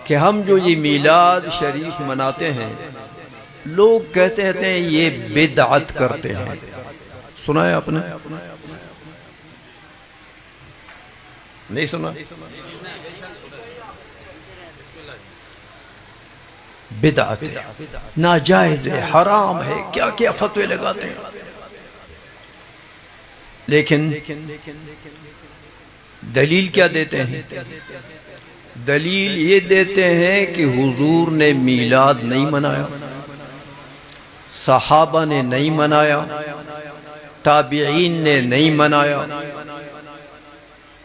کہ ہم جو یہ میلاد شریف مناتے ہیں، لوگ کہتے ہیں یہ بدعت کرتے ہیں. سنا ہے آپ نے؟ نہیں سنا؟ بدعت ہے، ناجائز ہے، حرام ہے، کیا کیا فتوے لگاتے ہیں. لیکن دلیل کیا دیتے ہیں؟ دلیل یہ دیتے ہیں کہ حضور نے میلاد نہیں منایا، صحابہ نے نہیں منایا، تابعین نے نہیں منایا.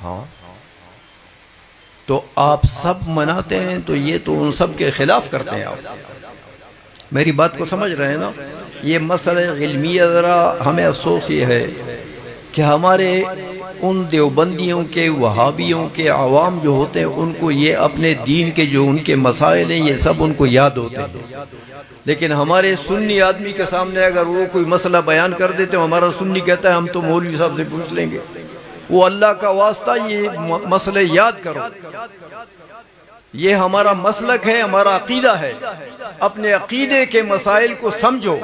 ہاں تو آپ سب مناتے ہیں، تو یہ تو ان سب کے خلاف کرتے ہیں. آپ میری بات کو سمجھ رہے ہیں نا؟ یہ مسئلہ علمیہ ذرا ہمیں افسوس یہ ہے کہ ہمارے ان دیوبندیوں کے، وہابیوں کے عوام جو ہوتے ہیں، ان کو یہ اپنے دین کے جو ان کے مسائل ہیں یہ سب ان کو یاد ہوتے ہیں. لیکن ہمارے سنی آدمی کے سامنے اگر وہ کوئی مسئلہ بیان کر دیتے ہیں، ہمارا سنی کہتا ہے ہم تو مولوی صاحب سے پوچھ لیں گے. وہ اللہ کا واسطہ یہ مسئلے یاد کرو، یہ ہمارا مسلک ہے، ہمارا عقیدہ ہے. اپنے عقیدے کے مسائل کو سمجھو،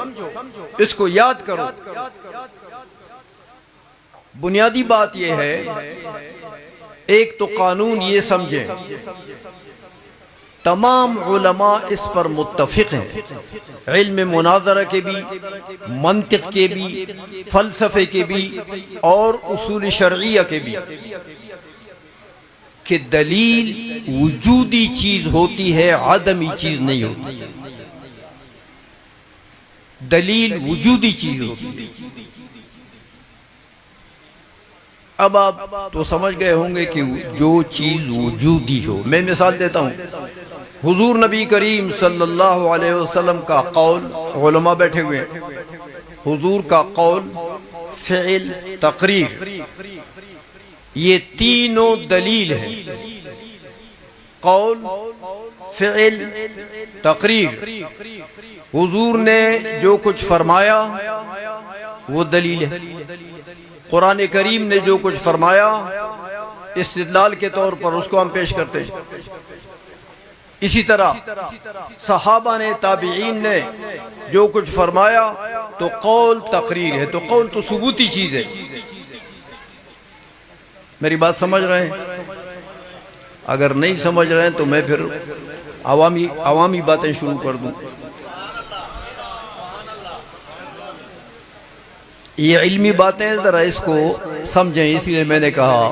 اس کو یاد کرو. بنیادی بات یہ ہے، ایک تو قانون یہ سمجھیں، تمام علماء اس پر متفق ہیں، علم مناظرہ کے بھی، منطق کے بھی، فلسفے کے بھی اور اصول شرعیہ کے بھی، کہ دلیل وجودی چیز ہوتی ہے، عدمی چیز نہیں ہوتی. دلیل وجودی چیز ہوتی ہے. اب آپ تو سمجھ گئے ہوں گے کہ جو چیز وجودی ہو، میں مثال دیتا ہوں. حضور نبی کریم صلی اللہ علیہ وسلم کا قول، علماء بیٹھے ہوئے ہیں، حضور کا قول، فعل، تقریر، یہ تینوں دلیل ہیں. قول، فعل، تقریر. حضور نے جو کچھ فرمایا وہ دلیل ہے. قرآن کریم نے جو کچھ فرمایا استدلال کے طور پر اس کو ہم پیش کرتے ہیں. اسی طرح صحابہ نے، تابعین نے جو کچھ فرمایا تو قول تقریر ہے. تو قول تو ثبوتی چیز ہے. میری بات سمجھ رہے ہیں؟ اگر نہیں سمجھ رہے ہیں تو میں پھر عوامی باتیں شروع کر دوں. یہ علمی باتیں ذرا اس کو سمجھیں. اس لیے میں نے کہا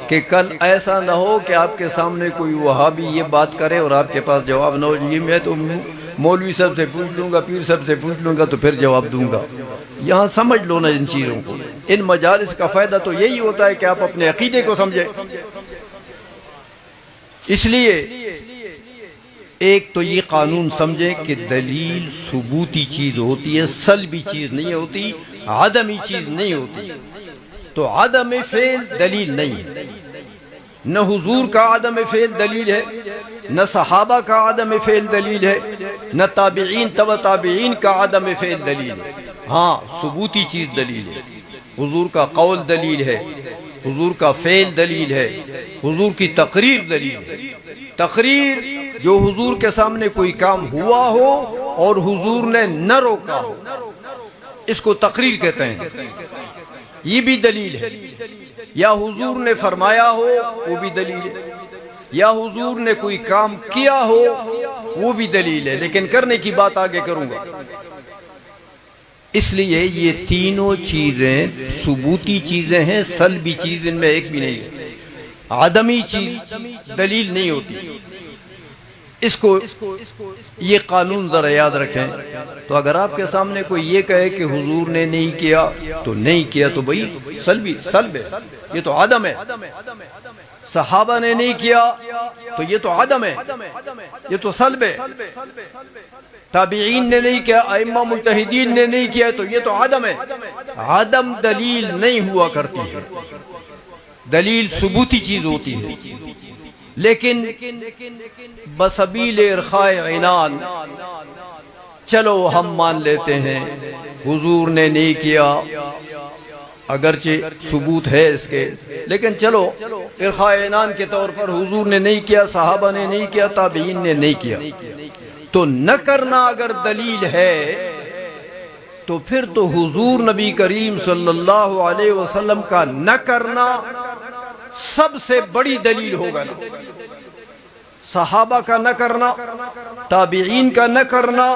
کہ کل ایسا نہ ہو کہ آپ کے سامنے کوئی وہابی یہ بات کرے اور آپ کے پاس جواب نہ ہو. یہ میں تو مولوی صاحب سے پوچھ لوں گا، پیر صاحب سے پوچھ لوں گا تو پھر جواب دوں گا. یہاں سمجھ لو نا ان چیزوں کو. ان مجالس کا فائدہ تو یہی ہوتا ہے کہ آپ اپنے عقیدے کو سمجھیں. اس لیے ایک تو یہ قانون سمجھیں کہ دلیل ثبوتی چیز ہوتی ہے، سلبی چیز نہیں ہوتی، عدمی چیز نہیں ہوتی. تو عدم فعل دلیل نہیں ہے. نہ حضور کا عدم فعل دلیل ہے، نہ صحابہ کا عدم فعل دلیل ہے، نہ تابعین تبع تابعین کا عدم فعل دلیل ہے. ہاں ثبوتی چیز دلیل ہے. حضور کا قول دلیل ہے، حضور کا فعل دلیل ہے، حضور کی تقریر دلیل ہے. تقریر جو حضور کے سامنے کوئی کام ہوا ہو اور حضور نے نہ روکا ہو، اس کو تقریر کہتے ہیں. یہ بھی دلیل ہے. یا حضور نے فرمایا ہو وہ بھی دلیل ہے، یا حضور نے کوئی کام کیا ہو وہ بھی دلیل ہے. لیکن کرنے کی بات آگے کروں گا. اس لیے یہ تینوں چیزیں ثبوتی چیزیں ہیں، سلبی چیز ان میں ایک بھی نہیں ہے. عدمی چیز دلیل نہیں ہوتی. اس کو یہ قانون ذرا یاد رکھیں. تو اگر آپ کے سامنے کوئی یہ کہے کہ حضور نے نہیں کیا تو نہیں کیا، تو بھئی سلب ہے، یہ تو عدم ہے. صحابہ نے نہیں کیا تو یہ تو عدم ہے، یہ تو سلب ہے. تابعین نے نہیں کیا، ائمہ مجتہدین نے نہیں کیا تو یہ تو عدم ہے. عدم دلیل نہیں ہوا کرتی ہے. دلیل ثبوتی چیز ہوتی ہے. لیکن بسبیل ارخاء عنان، چلو ہم مان لیتے ہیں حضور نے نہیں کیا، اگرچہ ثبوت ہے اس کے، لیکن چلو ارخاء عنان کے طور پر حضور نے نہیں کیا، صحابہ نے نہیں کیا، تابعین نے نہیں کیا، تو نہ کرنا اگر دلیل ہے تو پھر تو حضور نبی کریم صلی اللہ علیہ وسلم کا نہ کرنا سب سے بڑی دلیل ہوگا نا۔ صحابہ کا نہ کرنا، تابعین کا نہ کرنا،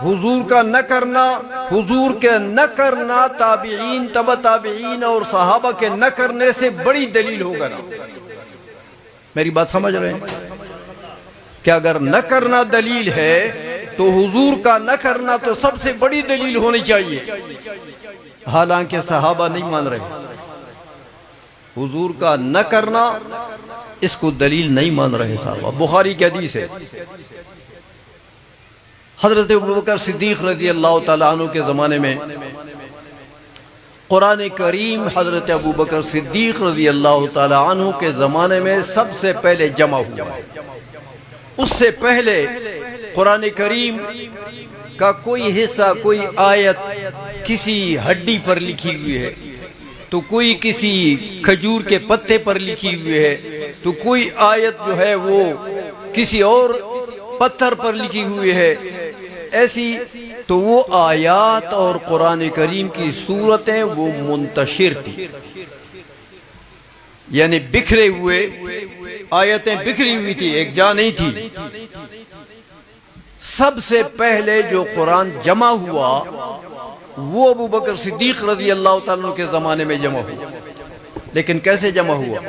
حضور کا نہ کرنا، حضور کے نہ کرنا تابعین، تبع تابعین اور صحابہ کے نہ کرنے سے بڑی دلیل ہوگا نا۔ میری بات سمجھ رہے ہیں کہ اگر نہ کرنا دلیل ہے تو حضور کا نہ کرنا تو سب سے بڑی دلیل ہونی چاہیے، حالانکہ صحابہ نہیں مان رہے۔ حضور کا نہ کرنا اس کو دلیل نہیں مان رہے صحابہ۔ بخاری کی حدیث ہے، حضرت ابوبکر صدیق رضی اللہ تعالیٰ عنہ کے زمانے میں قرآن کریم حضرت ابوبکر صدیق رضی اللہ تعالیٰ عنہ کے زمانے میں سب سے پہلے جمع ہوا۔ اس سے پہلے قرآن کریم کا کوئی حصہ، کوئی آیت کسی ہڈی پر لکھی ہوئی ہے، تو کوئی کسی کھجور کے پتے پر لکھی ہوئی ہے، تو کوئی آیت جو ہے وہ کسی اور پتھر پر لکھی ہوئی ہے۔ ایسی تو وہ آیات اور قرآن کریم کی صورتیں وہ منتشر تھی، یعنی بکھرے ہوئے، آیتیں بکھری ہوئی تھی، ایک جا نہیں تھی۔ سب سے پہلے جو قرآن جمع ہوا وہ ابوبکر صدیق رضی اللہ تعالیٰ کے زمانے میں جمع ہوا۔ لیکن کیسے جمع ہوا؟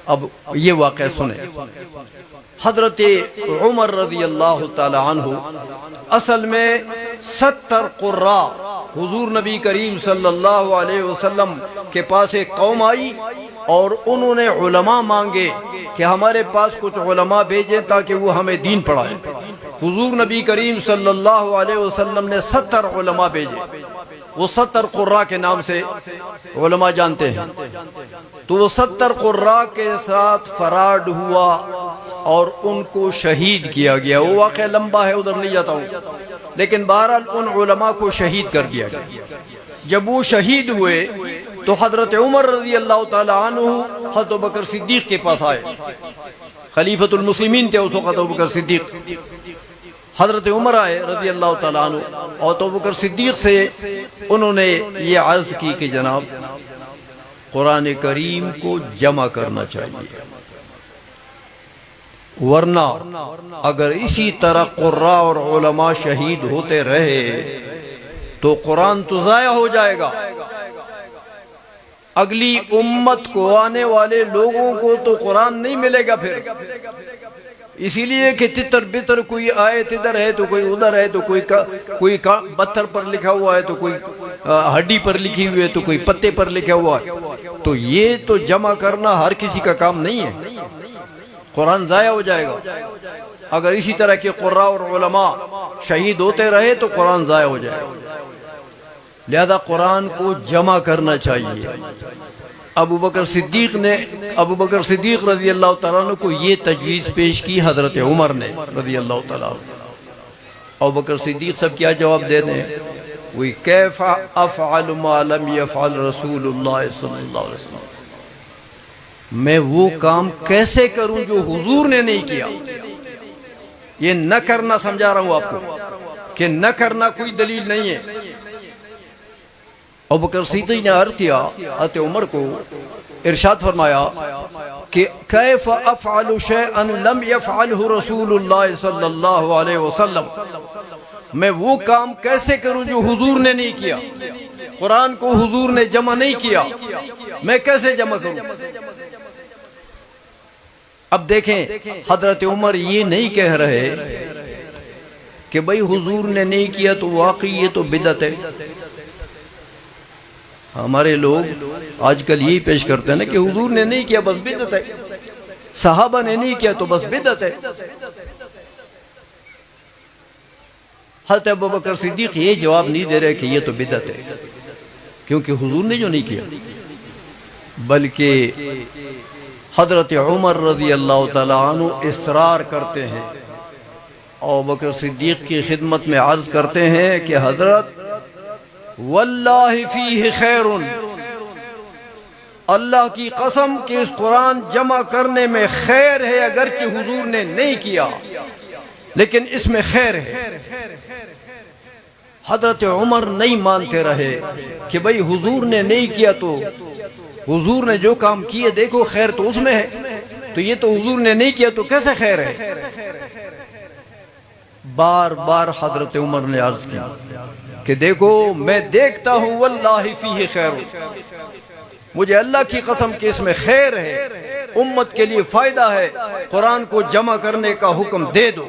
اب یہ واقعہ سنیں۔ حضرت عمر رضی اللہ تعالی عنہ اصل میں 70 قراء حضور نبی کریم صلی اللہ علیہ وسلم کے پاس ایک قوم آئی اور انہوں نے علماء مانگے کہ ہمارے پاس کچھ علماء بھیجیں تاکہ وہ ہمیں دین پڑھائیں۔ حضور نبی کریم صلی اللہ علیہ وسلم نے 70 علماء بھیجے۔ وہ 70 قراء کے نام سے علماء جانتے ہیں، تو وہ 70 قراء کے ساتھ فراڈ ہوا اور ان کو شہید کیا گیا۔ وہ واقعہ لمبا ہے، ادھر نہیں جاتا ہوں، لیکن بہرحال ان علماء کو شہید کر دیا گیا۔ جب وہ شہید ہوئے تو حضرت عمر رضی اللہ تعالی عنہ حضرت ابوبکر صدیق کے پاس آئے۔ خلیفۃ المسلمین تھے اس وقت ابوبکر صدیق۔ حضرت عمر آئے رضی اللہ تعالیٰ عنہ اور ابوبکر صدیق سے انہوں نے یہ عرض کی کہ جناب قرآن کریم کو جمع کرنا چاہیے، ورنہ اگر اسی طرح قراء اور علماء شہید ہوتے رہے تو قرآن تو ضائع ہو جائے گا۔ اگلی امت کو، آنے والے لوگوں کو تو قرآن نہیں ملے گا پھر، اسی لیے کہ تتر بتر کوئی آیت ادھر ہے تو کوئی ادھر ہے، تو کوئی پتھر پر لکھا ہوا ہے، تو کوئی ہڈی پر لکھی ہوئی ہے، تو کوئی پتے پر لکھا ہوا ہے۔ تو یہ تو جمع کرنا ہر کسی کا کام نہیں ہے، قرآن ضائع ہو جائے گا۔ اگر اسی طرح کے قراء اور علماء شہید ہوتے رہے تو قرآن ضائع ہو جائے گا۔ لہذا قرآن کو جمع کرنا چاہیے۔ ابوبکر صدیق رضی اللہ تعالیٰ عنہ کو یہ تجویز پیش کی حضرت عمر نے رضی اللہ تعالیٰ عنہ۔ ابوبکر صدیق سب کیا جواب دے دیں؟ وہی کیف افعل ما لم یفعل رسول اللہ صلی اللہ علیہ وسلم، میں وہ کام کیسے کروں جو حضور نے نہیں کیا۔ یہ نہ کرنا سمجھا رہا ہوں آپ کو کہ نہ کرنا کوئی دلیل نہیں ہے۔ ابوبکر صدیق نے عرض کیا حضرت عمر کو، ارشاد فرمایا کہ کیف افعل شیئا لم یفعلہ رسول اللہ صلی اللہ علیہ وسلم، میں وہ کام کیسے کروں جو حضور نے نہیں کیا۔ قرآن کو حضور نے جمع نہیں کیا، میں کیسے جمع کروں؟ اب دیکھیں حضرت عمر یہ نہیں کہہ رہے کہ بھئی حضور نے نہیں کیا تو واقعی یہ تو بدعت ہے۔ ہمارے لوگ آج کل یہی پیش کرتے ہیں نا کہ حضور نے نہیں کیا بس بدعت ہے، صحابہ نے نہیں کیا تو بس بدعت ہے۔ حضرت ابوبکر صدیق یہ جواب نہیں دے رہے کہ یہ تو بدعت ہے کیونکہ حضور نے جو نہیں کیا، بلکہ حضرت عمر رضی اللہ تعالیٰ عنہ اصرار کرتے ہیں اور ابوبکر صدیق کی خدمت میں عرض کرتے ہیں کہ حضرت واللہ فیہ خیر، اللہ کی قسم کہ اس قرآن جمع کرنے میں خیر ہے، اگرچہ حضور نے نہیں کیا لیکن اس میں خیر ہے۔ حضرت عمر نہیں مانتے رہے کہ بھئی حضور نے نہیں کیا تو حضور نے جو کام کیے دیکھو خیر تو اس میں ہے، تو یہ تو حضور نے نہیں کیا تو کیسے خیر ہے؟ بار بار حضرت عمر نے عرض کی کہ دیکھو میں دیکھتا ہوں واللہ فیہ خیر، مجھے اللہ کی قسم کہ اس میں خیر ہے، امت کے لیے فائدہ ہے، قرآن کو جمع کرنے کا حکم دے دو۔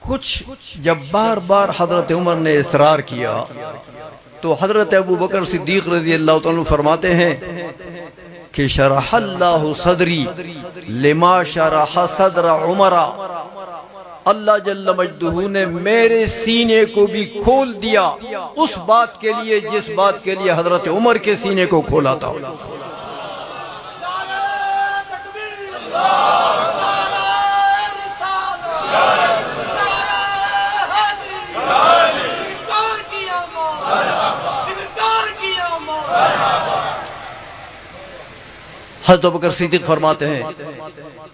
کچھ جب بار بار حضرت عمر نے اصرار کیا تو حضرت ابو بکر صدیق رضی اللہ تعالیٰ فرماتے ہیں کہ شرح اللہ صدری لما شرح صدر عمر، اللہ جل مجدہ نے میرے سینے کو بھی کھول دیا اس بات کے لیے جس بات کے لیے حضرت عمر کے سینے کو کھولا تھا۔ حضرت ابوبکر صدیق فرماتے ہیں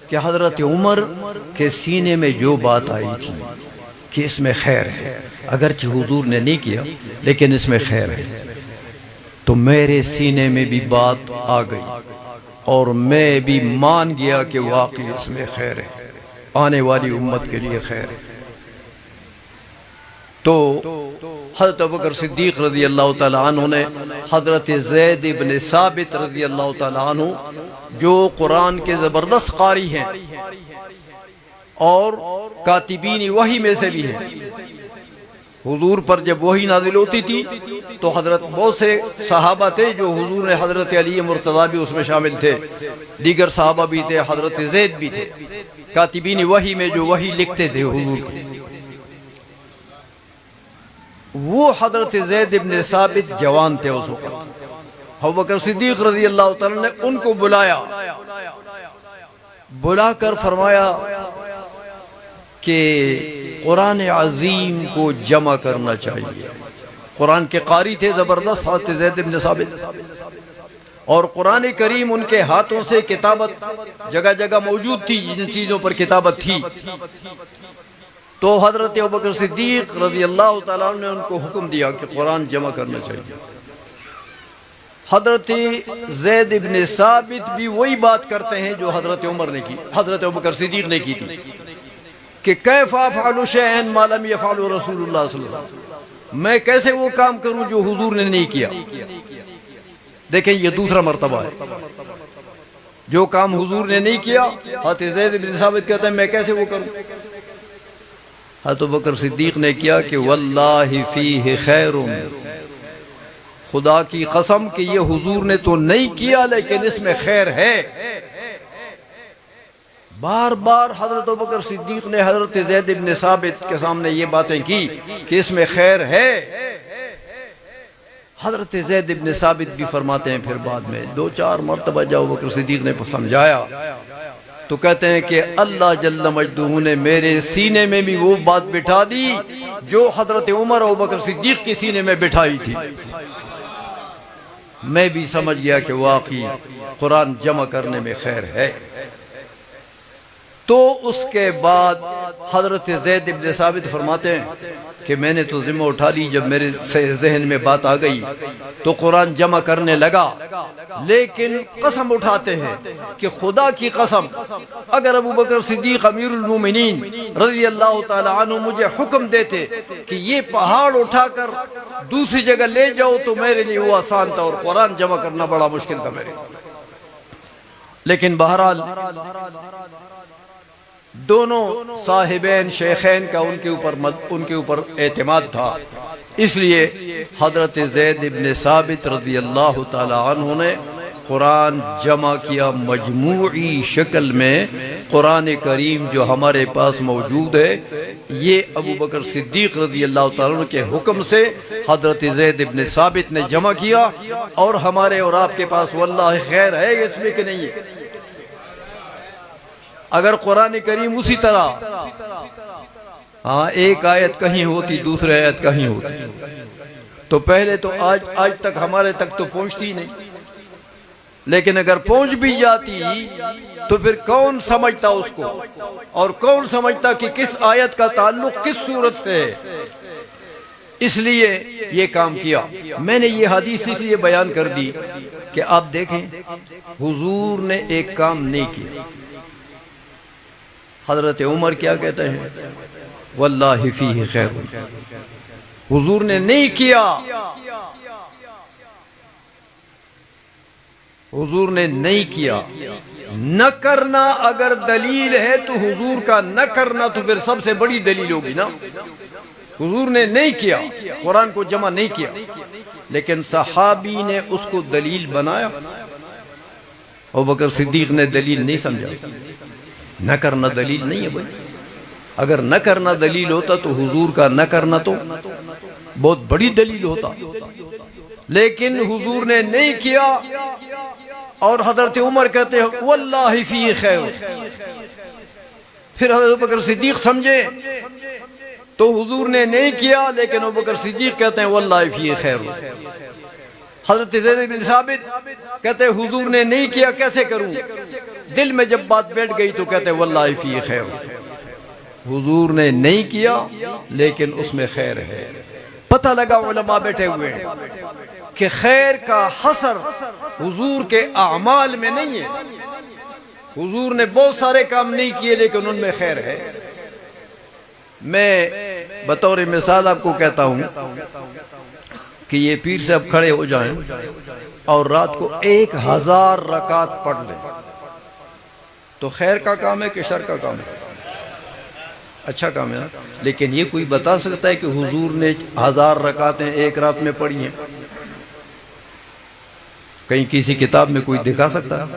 کہ حضرت عمر کے سینے میں جو بات آئی تھی کہ اس میں خیر ہے، اگرچہ حضور نے نہیں کیا لیکن اس میں خیر ہے، تو میرے سینے میں بھی بات آ گئی اور میں بھی مان گیا کہ واقعی اس میں خیر ہے، آنے والی امت کے لیے خیر ہے۔ تو حضرت ابوبکر صدیق رضی اللہ تعالیٰ عنہ نے حضرت زید بن ثابت رضی اللہ تعالیٰ عنہ جو قرآن کے زبردست قاری ہیں اور کاتبین وحی میں سے بھی ہیں، حضور پر جب وحی نازل ہوتی تھی تو حضرت بہت سے صحابہ تھے جو حضور نے، حضرت علی مرتضیٰ بھی اس میں شامل تھے، دیگر صحابہ بھی تھے، حضرت زید بھی تھے، کاتبین وحی میں جو وحی لکھتے تھے حضور کی۔ وہ حضرت زید بن ثابت جوان تھے اس وقت، ابوبکر صدیق رضی اللہ تعالیٰ نے ان کو بلا کر فرمایا کہ قرآن عظیم کو جمع کرنا چاہیے۔ قرآن کے قاری تھے زبردست حضرت زید بن ثابت، اور قرآن کریم ان کے ہاتھوں سے کتابت جگہ جگہ موجود تھی، جن چیزوں پر کتابت تھی۔ تو حضرت ابوبکر صدیق رضی اللہ تعالیٰ عنہ نے ان کو حکم دیا کہ قرآن جمع کرنا چاہیے۔ حضرت زید بن ثابت بھی وہی بات کرتے ہیں جو حضرت عمر نے کی، حضرت ابوبکر صدیق نے کی تھی کہ کیف افعل شیئا ما لم یفعل رسول اللہ صلی اللہ علیہ وسلم، میں کیسے وہ کام کروں جو حضور نے نہیں کیا۔ دیکھیں یہ دوسرا مرتبہ ہے، جو کام حضور نے نہیں کیا حضرت زید بن ثابت کہتے ہیں میں کیسے وہ کروں۔ حضرت ابوبکر صدیق نے کیا کہ واللہ فیہ خیر، خدا کی قسم کہ یہ حضور نے تو نہیں کیا لیکن اس میں خیر ہے۔ بار بار حضرت ابوبکر صدیق نے حضرت زید بن ثابت کے سامنے یہ باتیں کی کہ اس میں خیر ہے۔ حضرت زید بن ثابت بھی فرماتے ہیں پھر بعد میں 2-4 مرتبہ جب ابوبکر صدیق نے سمجھایا تو کہتے ہیں کہ اللہ جل مجدہ نے میرے سینے میں بھی وہ بات بٹھا دی جو حضرت عمر اور ابوبکر صدیق کے سینے میں بٹھائی تھی۔ میں بھی سمجھ گیا کہ واقعی قرآن جمع کرنے میں خیر ہے۔ تو اس کے بعد حضرت زید بن ثابت فرماتے ہیں کہ میں نے تو ذمہ اٹھا لی، جب میرے ذہن میں بات آ گئی تو قرآن جمع کرنے لگا، لیکن قسم اٹھاتے ہیں کہ خدا کی قسم اگر ابوبکر صدیق امیر المومنین رضی اللہ تعالی عنہ مجھے حکم دیتے کہ یہ پہاڑ اٹھا کر دوسری جگہ لے جاؤ تو میرے لیے وہ آسان تھا، اور قرآن جمع کرنا بڑا مشکل تھا میرے۔ لیکن بہرحال دونوں صاحبین شیخین کا ان کے اوپر اعتماد تھا، اس لیے حضرت زید بن ثابت رضی اللہ تعالی عنہ نے قرآن جمع کیا مجموعی شکل میں۔ قرآن کریم جو ہمارے پاس موجود ہے یہ ابوبکر صدیق رضی اللہ تعالیٰ عنہ کے حکم سے حضرت زید بن ثابت نے جمع کیا، اور ہمارے اور آپ کے پاس واللہ خیر ہے اس میں کہ نہیں ہے۔ اگر قرآن کریم اسی طرح ایک آیت کہیں ہوتی دوسری آیت کہیں ہوتی تو پہلے تو آج تک ہمارے تک تو پہنچتی نہیں، لیکن اگر پہنچ بھی جاتی تو پھر کون سمجھتا اس کو، اور کون سمجھتا کہ کس آیت کا تعلق کس صورت سے ہے؟ اس لیے یہ کام کیا۔ میں نے یہ حدیث اس لیے بیان کر دی کہ آپ دیکھیں حضور نے ایک کام نہیں کیا۔ حضرت عمر کیا کہتے ہیں؟ واللہ فیہ خیر۔ حضور نے نہیں کیا، حضور نے نہیں کیا۔ نہ کرنا اگر دلیل ہے تو حضور کا نہ کرنا تو پھر سب سے بڑی دلیل ہوگی نا۔ حضور نے نہیں کیا، قرآن کو جمع نہیں کیا، لیکن صحابی نے اس کو دلیل بنایا۔ ابوبکر صدیق نے دلیل نہیں سمجھا۔ نہ کرنا دلیل نہیں ہے بھائی، اگر نہ کرنا دلیل ہوتا تو حضور کا نہ کرنا تو بہت بڑی دلیل ہوتا، لیکن حضور نے نہیں کیا۔ اور حضرت عمر کہتے ہیں واللہ فی خیر۔ پھر حضرت ابوبکر صدیق سمجھے تو حضور نے نہیں کیا، لیکن ابوبکر صدیق کہتے ہیں واللہ فی خیر۔ حضرت زید بن ثابت کہتے ہیں حضور نے نہیں کیا، کیسے کروں؟ دل میں جب بات بیٹھ گئی تو کہتے ہیں واللہ فی خیر۔ حضور نے نہیں کیا لیکن اس میں خیر ہے۔ پتہ لگا علماء بیٹھے ہوئے ہیں کہ خیر کا حصر حضور کے اعمال میں نہیں ہے۔ حضور نے بہت سارے کام نہیں کیے لیکن ان میں خیر ہے۔ میں بطور مثال آپ کو کہتا ہوں کہ یہ پیر صاحب کھڑے ہو جائیں اور رات کو 1000 رکعت پڑھ لیں تو خیر کا کام ہے کہ شر کا کام ہے؟ اچھا کام ہے، لیکن یہ کوئی بتا سکتا ہے کہ حضور نے 1000 رکعتیں ایک رات میں پڑھی ہیں؟ کہیں کسی کتاب میں کوئی دکھا سکتا ہے؟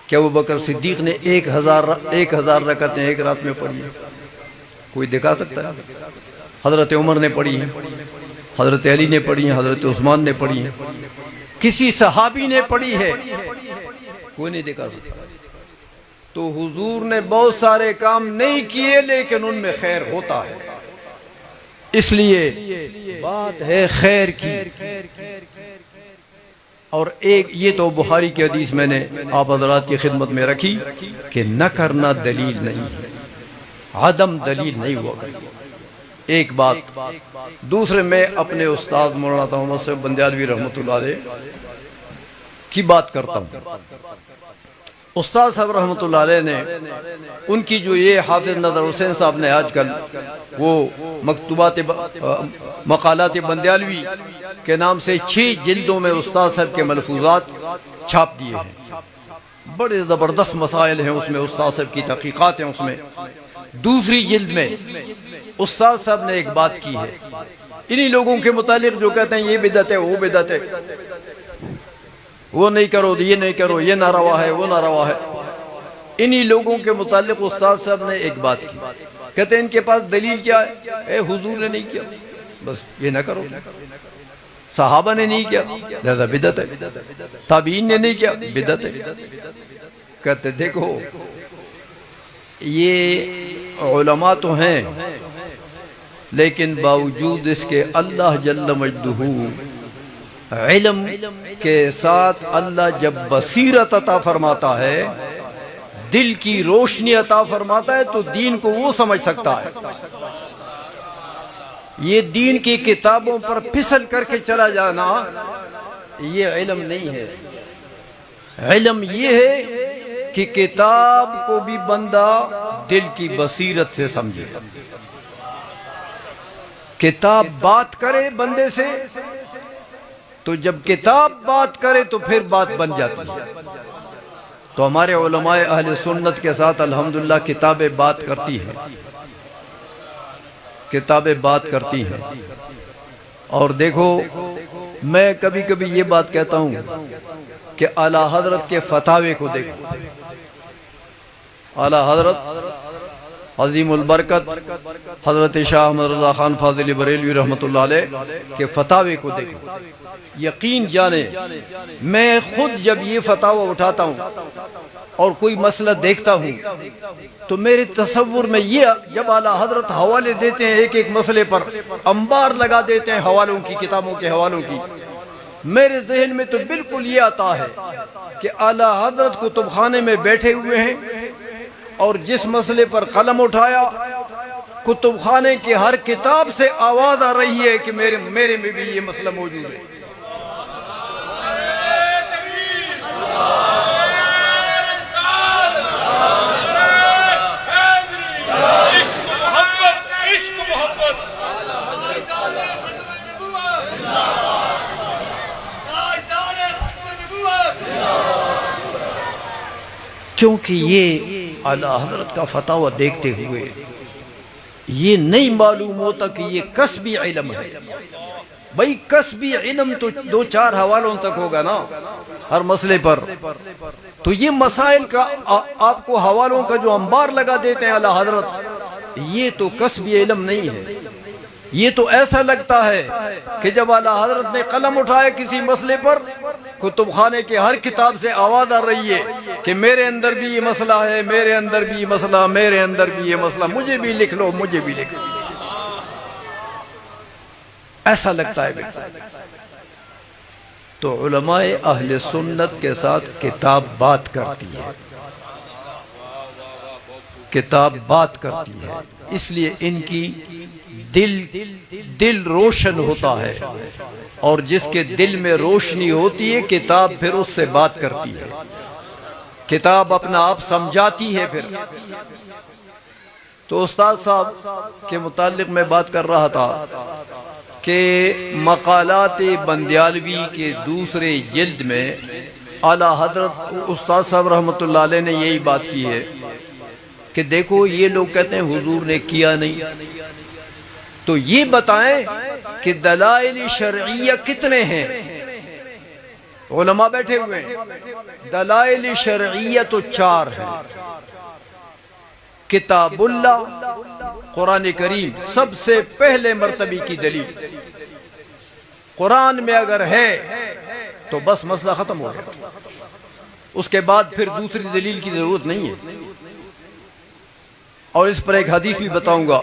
کیا ابوبکر صدیق نے 1000 رکعتیں ایک رات میں پڑھی ہیں؟ کوئی دکھا سکتا ہے؟ حضرت عمر نے پڑھی ہیں، حضرت علی نے پڑھی ہیں، حضرت عثمان نے پڑھی ہیں، کسی صحابی نے پڑھی ہے؟ کوئی نہیں دکھا سکتا۔ تو حضور نے بہت سارے کام نہیں کیے لیکن ان میں خیر ہوتا ہے، اس لیے بات ہے خیر کی۔ اور ایک یہ تو بخاری کی حدیث میں نے آپ حضرات کی خدمت میں رکھی کہ نہ کرنا دلیل نہیں ہے، عدم دلیل نہیں ہوا کرتی۔ ایک بات دوسرے، میں اپنے استاد مولانا محمد صاحب بندیالوی رحمۃ اللہ علیہ کی بات کرتا ہوں۔ استاد صاحب رحمۃ اللہ علیہ نے ان کی جو یہ حافظ نظر حسین صاحب نے آج کل وہ مقالات بندیالوی کے نام سے 6 جلدوں میں استاد صاحب کے ملفوظات چھاپ دیے ہیں۔ بڑے زبردست مسائل ہیں اس میں، استاد صاحب کی تحقیقات ہیں اس میں۔ دوسری جلد میں استاد صاحب نے ایک بات کی ہے انہی لوگوں کے متعلق جو کہتے ہیں یہ بدعت ہے، وہ بدعت ہے، وہ نہیں کرو، یہ نہیں کرو، یہ ناروا ہے، وہ ناروا ہے۔ انہی لوگوں کے متعلق استاد صاحب نے ایک بات کی، کہتے ہیں ان کے پاس دلیل کیا ہے؟ اے حضور نے نہیں کیا، بس یہ نہ کرو۔ صحابہ نے نہیں کیا لہذا بدعت ہے، تابعین نے نہیں کیا بدعت ہے۔ کہتے دیکھو یہ علماء تو ہیں لیکن باوجود اس کے اللہ جل مجدہ علم کے ساتھ اللہ جب بصیرت عطا فرماتا ہے، دل کی روشنی عطا فرماتا ہے تو دین کو وہ سمجھ سکتا ہے۔ یہ دین کی کتابوں پر پھسل کر کے چلا جانا یہ علم نہیں ہے۔ علم یہ ہے کہ کتاب کو بھی بندہ دل کی بصیرت سے سمجھے۔ کتاب بات کرے بندے سے تو جب کتاب بات کرے تو پھر بات بن جاتی ہے۔ تو ہمارے علماء اہل سنت کے ساتھ الحمدللہ کتابیں بات کرتی ہیں، کتابیں بات کرتی ہیں۔ اور دیکھو میں کبھی کبھی یہ بات کہتا ہوں کہ اعلیٰ حضرت کے فتاوے کو دیکھو، اعلیٰ حضرت عظیم البرکت حضرت شاہ احمد رضا خان فاضل بریلوی رحمۃ اللہ علیہ کے فتاوے کو دیکھیں. یقین جانیں میں خود جب یہ فتاوہ اٹھاتا ہوں اور کوئی مسئلہ دیکھتا ہوں تو میرے تصور میں یہ جب اعلیٰ حضرت حوالے دیتے ہیں ایک ایک مسئلے پر انبار لگا دیتے ہیں حوالوں کی, کتابوں کے حوالوں کی, میرے ذہن میں تو بالکل یہ آتا ہے کہ اعلیٰ حضرت کتب خانے میں بیٹھے ہوئے ہیں اور جس مسئلے پر قلم اٹھایا کتب خانے کی ہر کتاب سے آواز آ رہی ہے کہ میرے میں بھی یہ مسئلہ موجود ہے. کیونکہ یہ اعلیٰ حضرت کا فتاوہ دیکھتے ہوئے یہ نہیں معلوم ہوتا کہ یہ کسبی علم ہے. بھئی کسبی علم تو 2-4 حوالوں تک ہوگا نا ہر مسئلے پر, تو یہ مسائل کا آپ کو حوالوں کا جو انبار لگا دیتے ہیں اعلیٰ حضرت, یہ تو کسبی علم نہیں ہے. یہ تو ایسا لگتا ہے کہ جب اعلیٰ حضرت نے قلم اٹھایا کسی مسئلے پر کتب خانے کے ہر کتاب سے آواز آ رہی ہے کہ میرے اندر بھی یہ مسئلہ ہے, میرے اندر بھی یہ مسئلہ, میرے اندر بھی یہ مسئلہ, مجھے بھی لکھ لو, مجھے بھی لکھ لو. ایسا لگتا ہے بیٹا. تو علماء اہل سنت کے ساتھ کتاب بات کرتی ہے, کتاب بات کرتی ہے, اس لیے ان کی دل روشن ہوتا ہے, اور جس کے دل میں روشنی ہوتی ہے کتاب پھر اس سے بات کرتی ہے, کتاب اپنا آپ سمجھاتی ہے. پھر تو استاد صاحب کے متعلق میں بات کر رہا تھا کہ مقالات بندیالوی کے دوسرے جلد میں اعلیٰ حضرت استاد صاحب رحمۃ اللہ علیہ نے یہی بات کی ہے کہ دیکھو یہ لوگ کہتے ہیں حضور نے کیا نہیں, تو یہ بتائیں کہ دلائل شرعیہ کتنے ہیں. علماء بیٹھے ہوئے ہیں, دلائل شرعیہ تو 4 ہیں. کتاب اللہ قرآن کریم سب سے پہلے مرتبے کی دلیل, قرآن میں اگر ہے تو بس مسئلہ ختم ہو گیا, اس کے بعد پھر دوسری دلیل کی ضرورت نہیں ہے. اور اس پر ایک حدیث بھی بتاؤں گا.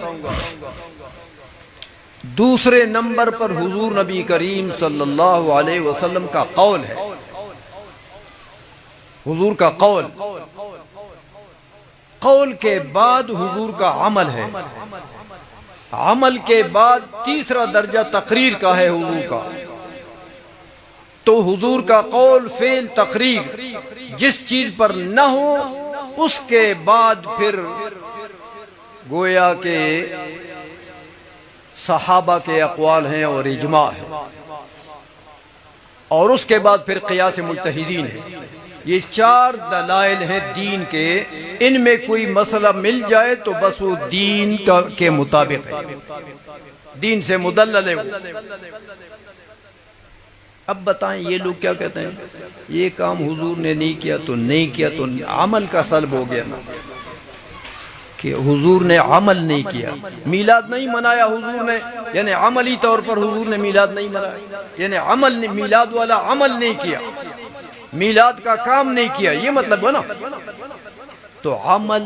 دوسرے نمبر پر حضور نبی کریم صلی اللہ علیہ وسلم کا قول ہے, حضور کا قول, قول کے بعد حضور کا عمل ہے, عمل کے بعد تیسرا درجہ تقریر کا ہے حضور کا. تو حضور کا قول, فعل, تقریر جس چیز پر نہ ہو اس کے بعد پھر گویا کہ صحابہ کے اقوال ہیں اور اجماع ہے, اور اس کے بعد پھر قیاس مجتہدین ہے. یہ 4 دلائل ہیں دین کے, ان میں کوئی مسئلہ مل جائے تو بس وہ دین کے مطابق ہے, دین سے مدلل ہے. اب بتائیں یہ لوگ کیا کہتے ہیں, یہ کام حضور نے نہیں کیا تو نہیں کیا, تو عمل کا سلب ہو گیا نا, کہ حضور نے عمل نہیں کیا, میلاد نہیں منایا حضور نے, یعنی عملی طور پر حضور نے میلاد نہیں منایا, یعنی میلاد والا عمل نہیں کیا, میلاد کا کام نہیں کیا, یہ مطلب ہے نا. تو عمل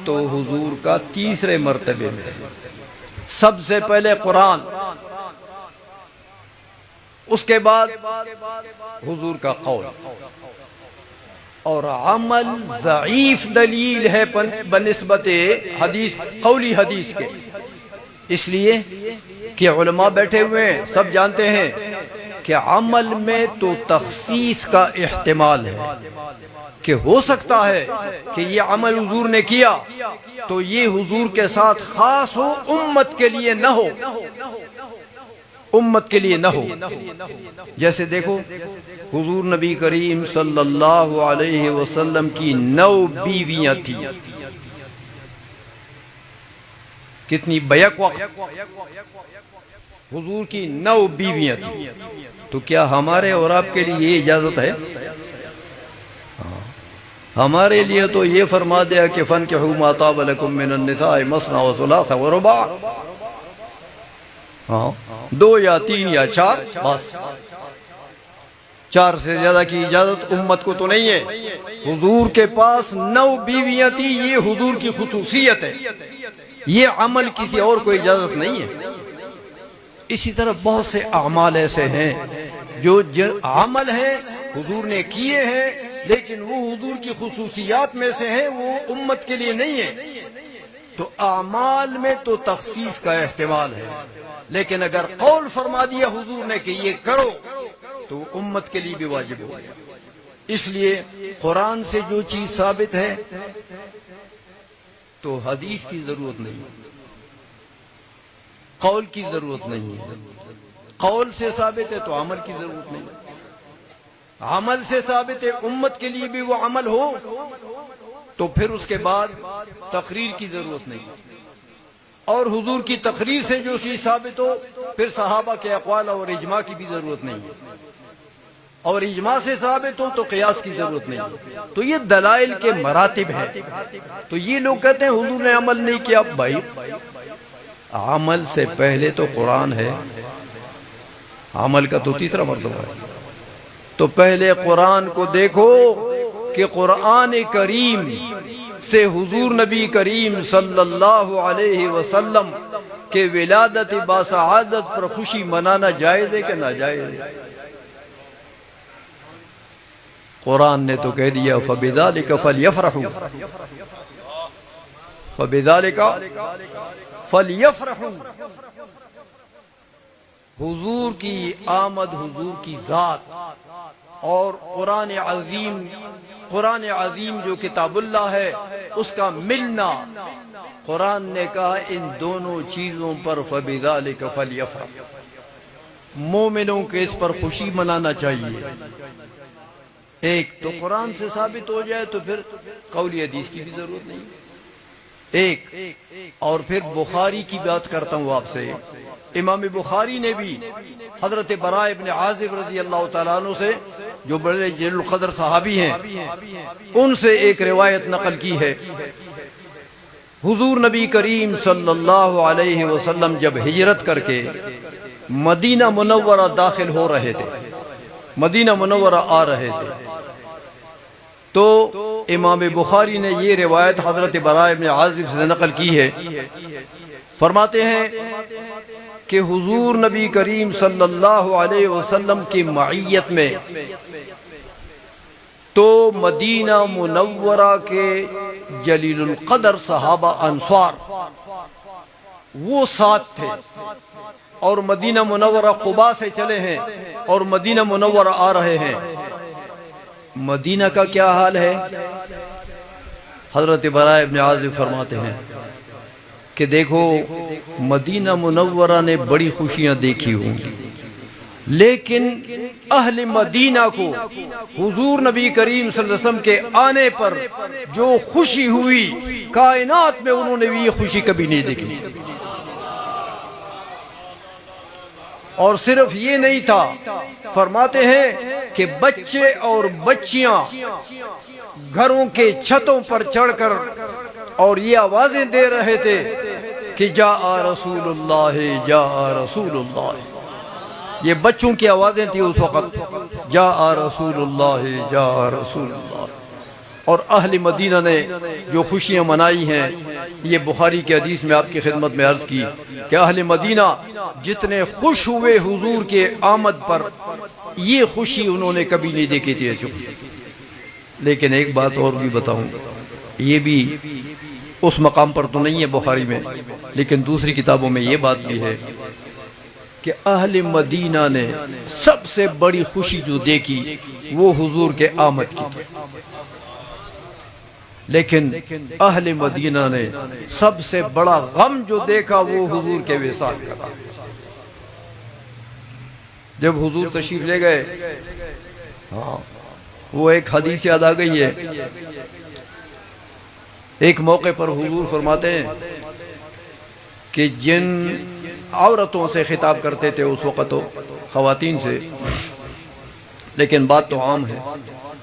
تو حضور کا تیسرے مرتبے میں ہے. سب سے پہلے قرآن, اس کے بعد حضور کا قول, اور عمل ضعیف دلیل ہے بنسبت حدیث, قولی حدیث کے. اس لیے کہ علماء بیٹھے ہوئے ہیں, سب جانتے ہیں کہ عمل میں تو تخصیص کا احتمال ہے, کہ ہو سکتا ہے کہ یہ عمل حضور نے کیا تو یہ حضور کے ساتھ خاص ہو, امت کے لیے نہ ہو, امت کے لیے نہ ہو. جیسے دیکھو حضور نبی کریم صلی اللہ علیہ وسلم کی 9 بیویاں تھیں, کتنی بیک وقت حضور کی 9 بیویاں تھیں. تو کیا ہمارے اور آپ کے لیے یہ اجازت ہے؟ ہمارے لیے تو یہ فرما دیا کہ فَانْكِحُوا مَا طَابَ لَكُم مِّنَ النِّسَاءِ مَثْنَىٰ وَثُلَاثَ وَرُبَاعَ، ہاں 2 یا 3 یا 4، بس 4 سے زیادہ کی اجازت امت کو تو نہیں ہے۔ حضور کے پاس 9 بیویاں تھی، یہ حضور کی خصوصیت ہے، یہ عمل کسی اور کو اجازت نہیں ہے۔ اسی طرح بہت سے اعمال ایسے ہیں جو عمل ہیں حضور نے کیے ہیں، لیکن وہ حضور کی خصوصیات میں سے ہیں، وہ امت کے لیے نہیں ہے۔ تو اعمال میں تو تخصیص کا احتمال ہے، لیکن اگر قول فرما دیا حضور نے کہ یہ کرو تو امت کے لیے بھی واجب ہو گیا۔ اس لیے قرآن سے جو چیز ثابت ہے تو حدیث کی ضرورت نہیں، قول کی ضرورت نہیں ہے۔ قول سے ثابت ہے تو عمل کی ضرورت نہیں، عمل سے ثابت ہے امت کے لیے بھی وہ عمل ہو تو پھر اس کے بعد تقریر کی ضرورت نہیں، اور حضور کی تقریر سے جو چیز ثابت ہو پھر صحابہ کے اقوال اور اجماع کی بھی ضرورت نہیں ہے، اور اجماع سے ثابت ہو تو قیاس کی ضرورت نہیں ہے۔ تو یہ دلائل کے مراتب ہیں۔ تو یہ لوگ کہتے ہیں حضور نے عمل نہیں کیا، بھائی عمل سے پہلے تو قرآن ہے، عمل کا تو تیسرا مرتبہ ہے۔ تو پہلے قرآن کو دیکھو کہ قرآن کریم سے حضور نبی کریم صلی اللہ علیہ وسلم کے ولادت باسعادت پر خوشی منانا جائز ہے کہ ناجائز ہے؟ قرآن نے تو کہہ دیا فَبِذَلِكَ فَلْيَفْرَحُوا، فَبِذَلِكَ فَلْيَفْرَحُوا۔ حضور کی آمد، حضور کی ذات اور قرآن عظیم جو کتاب اللہ ہے اس کا ملنا، قرآن نے کہا ان دونوں چیزوں پر فَبِذَلِكَ فَلْيَفْرَحُوا، مومنوں کے اس پر خوشی منانا چاہیے۔ ایک تو قرآن سے ثابت ہو جائے تو پھر قولی حدیث کی بھی ضرورت نہیں، ایک اور پھر بخاری کی بات کرتا ہوں آپ سے۔ امام بخاری نے بھی حضرت براء ابن عازب رضی اللہ تعالیٰ عنہ سے، جو بڑے جلیل القدر صحابی ہیں، ان سے ایک روایت نقل کی ہے۔ حضور نبی کریم صلی اللہ علیہ وسلم جب ہجرت کر کے مدینہ منورہ داخل ہو رہے تھے، مدینہ منورہ آ رہے تھے، تو امام بخاری نے یہ روایت حضرت براء ابن عازب سے نقل کی ہے۔ فرماتے ہیں کہ حضور نبی کریم صلی اللہ علیہ وسلم کی معیت میں تو مدینہ منورہ کے جلیل القدر صحابہ انصار وہ ساتھ تھے، اور مدینہ منورہ قباء سے چلے ہیں اور مدینہ منورہ آ رہے ہیں۔ مدینہ کا کیا حال ہے؟ حضرت براء ابن عازب فرماتے ہیں کہ دیکھو مدینہ منورہ نے بڑی خوشیاں دیکھی ہوں گی، لیکن اہل مدینہ کو حضور نبی کریم صلی اللہ علیہ وسلم کے آنے پر جو خوشی ہوئی، کائنات میں انہوں نے بھی یہ خوشی کبھی نہیں دیکھی۔ اور صرف یہ نہیں تھا، فرماتے ہیں کہ بچے اور بچیاں گھروں کے چھتوں پر چڑھ کر اور یہ آوازیں دے رہے تھے کہ جاء رسول اللہ، جاء رسول اللہ۔ یہ بچوں کی آوازیں تھی اس وقت، جاء رسول اللہ، جاء رسول اللہ۔ اور اہل مدینہ نے جو خوشیاں منائی ہیں، یہ بخاری کی حدیث میں آپ کی خدمت میں عرض کی کہ اہل مدینہ جتنے خوش ہوئے حضور کے آمد پر، یہ خوشی انہوں نے کبھی نہیں دیکھی تھی ایسی خوشی۔ لیکن ایک بات اور بھی بتاؤں، یہ بھی اس مقام پر تو نہیں ہے بخاری میں، لیکن دوسری کتابوں میں یہ بات بھی ہے کہ اہل مدینہ نے سب سے بڑی خوشی جو دیکھی وہ حضور کے آمد کی تھی، لیکن اہل مدینہ نے سب سے بڑا غم جو دیکھا وہ حضور کے وصال کا تھا۔ جب حضور تشریف لے گئے، وہ ایک حدیث یاد آ گئی ہے، ایک موقع پر حضور فرماتے ہیں کہ جن عورتوں سے خطاب کرتے تھے اس وقت خواتین سے، لیکن بات تو عام ہے،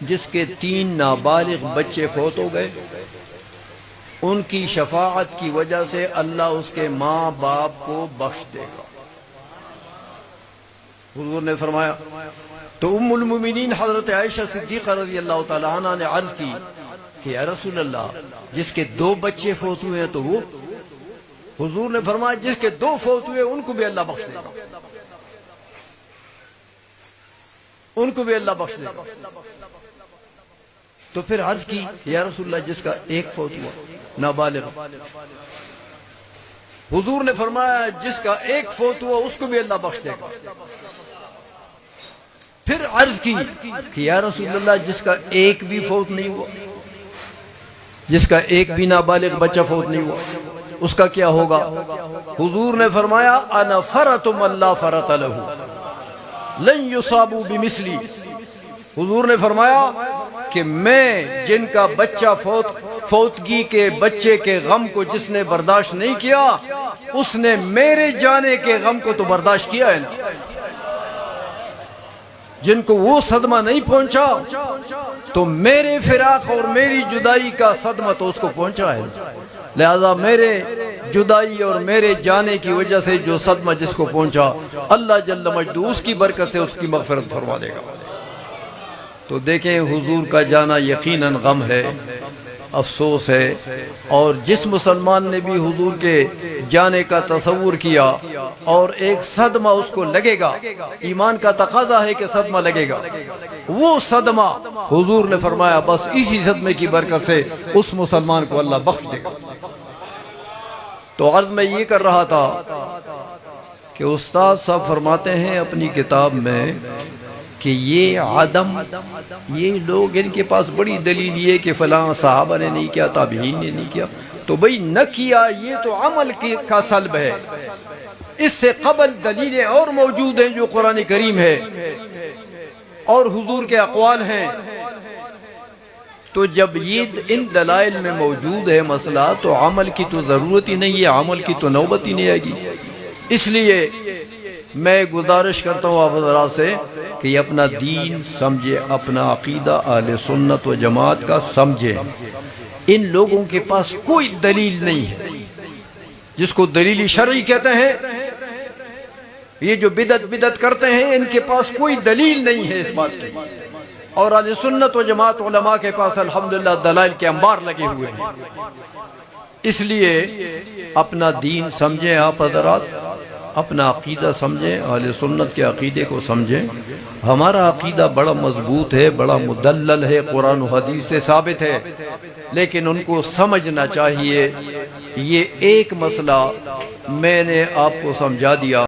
جس کے 3 نابالغ بچے فوت ہو گئے، ان کی شفاعت کی وجہ سے اللہ اس کے ماں باپ کو بخش دے گا۔ حضور نے فرمایا، تو ام المومنین حضرت عائشہ صدیقہ رضی اللہ تعالی عنہ نے عرض کی کہ یا رسول اللہ، جس کے 2 بچے فوت ہوئے ہیں تو وہ؟ حضور نے فرمایا جس کے 2 فوت ہوئے ان کو بھی اللہ بخش دے گا، ان کو بھی اللہ بخش دے گا۔ تو پھر عرض کی یا رسول اللہ جس کا 1 فوت ہوا نابالغ، حضور نے فرمایا جس کا 1 فوت ہوا اس کو بھی اللہ بخش دے گا۔ پھر عرض کی کہ یا رسول اللہ جس کا 1 بھی فوت نہیں ہوا، جس کا 1 بھی نابالغ بچہ فوت نہیں ہوا، اس کا کیا ہوگا؟ حضور نے فرمایا انا فرط من لا فرط له لن يصابوا بمثلی۔ حضور نے فرمایا کہ میں جن کا بچہ فوتگی کے بچے کے غم کو جس نے برداشت نہیں کیا، اس نے میرے جانے کے غم کو تو برداشت کیا ہے نا۔ جن کو وہ صدمہ نہیں پہنچا تو میرے فراق اور میری جدائی کا صدمہ تو اس کو پہنچا ہے، لہذا میرے جدائی اور میرے جانے کی وجہ سے جو صدمہ جس کو پہنچا، اللہ جل مجدہ اس کی برکت سے اس کی مغفرت فرما دے گا۔ تو دیکھیں حضور کا جانا یقیناً غم ہے، افسوس ہے، اور جس مسلمان نے بھی حضور کے جانے کا تصور کیا اور ایک صدمہ اس کو لگے گا، ایمان کا تقاضا ہے کہ صدمہ لگے گا، وہ صدمہ حضور نے فرمایا بس اسی صدمے کی برکت سے اس مسلمان کو اللہ بخش دے گا۔ تو عرض میں یہ کر رہا تھا کہ استاد صاحب فرماتے ہیں اپنی کتاب میں کہ یہ عدم، یہ لوگ ان کے پاس بڑی دلیل یہ کہ فلاں صحابہ نے نہیں کیا، تابعین نے نہیں کیا، تو بھئی نہ کیا یہ تو عمل کا سلب ہے، اس سے قبل دلیلیں اور موجود ہیں جو قرآن کریم ہے اور حضور کے اقوال ہیں۔ تو جب یہ ان دلائل میں موجود ہے مسئلہ، تو عمل کی تو ضرورت ہی نہیں ہے، عمل کی تو نوبت ہی نہیں آئے گی۔ اس لیے میں گزارش کرتا ہوں آپ حضرات سے کہ یہ اپنا دین سمجھے، اپنا عقیدہ اہل سنت و جماعت کا سمجھے۔ ان لوگوں کے پاس کوئی دلیل نہیں ہے، جس کو دلیل شرعی کہتے ہیں، یہ جو بدعت کرتے ہیں ان کے پاس کوئی دلیل نہیں ہے اس بات کی، اور اہل سنت و جماعت علماء کے پاس الحمدللہ دلائل کے انبار لگے ہوئے ہیں۔ اس لیے اپنا دین سمجھیں آپ حضرات، اپنا عقیدہ سمجھیں، اہل سنت کے عقیدے کو سمجھیں۔ ہمارا عقیدہ بڑا مضبوط ہے، بڑا مدلل ہے، قرآن و حدیث سے ثابت ہے، لیکن ان کو سمجھنا چاہیے۔ یہ ایک مسئلہ میں نے آپ کو سمجھا دیا۔